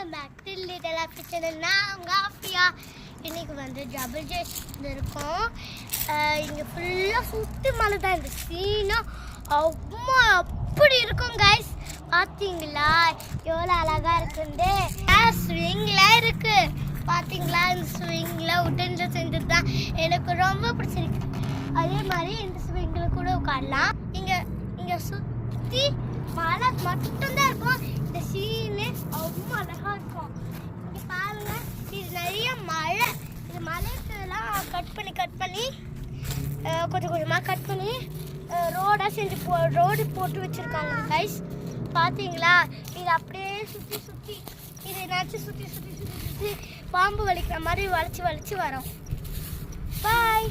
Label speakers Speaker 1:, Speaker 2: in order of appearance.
Speaker 1: Welcome back to little Aafi channel. நான் உங்கள் ஆஃபியா. இன்றைக்கி வந்து ஜபல் ஜேஸ் இருக்கோம். இங்கே ஃபுல்லாக சுற்றி மலை தான். இந்த சீனும் அம்மா அப்படி இருக்கும் கைஸ். பார்த்தீங்களா எவ்வளோ அழகாக இருக்குண்டு. ஸ்விங்லாம் இருக்குது பார்த்தீங்களா. இந்த ஸ்விங்கில் உடஞ்ச செஞ்சது தான் எனக்கு ரொம்ப பிடிச்சிருக்கு. அதே மாதிரி இந்த ஸ்விங்கில் கூட உட்காரலாம். இங்கே சுற்றி மழை மட்டும்தான் இருக்கும். இந்த சீனு ரொம்ப அழகாக இருக்கும். இங்கே பாருங்க, இது நிறைய மழை. இது மலைக்கெல்லாம் கட் பண்ணி கொஞ்சம் கொஞ்சமாக கட் பண்ணி ரோடாக செஞ்சு ரோடு போட்டு வச்சுருக்காங்க கைஸ். பார்த்தீங்களா, இது அப்படியே சுற்றி இது என்னாச்சும் சுற்றி பாம்பு வலிக்கிற மாதிரி வளைச்சி வரோம். பாய்.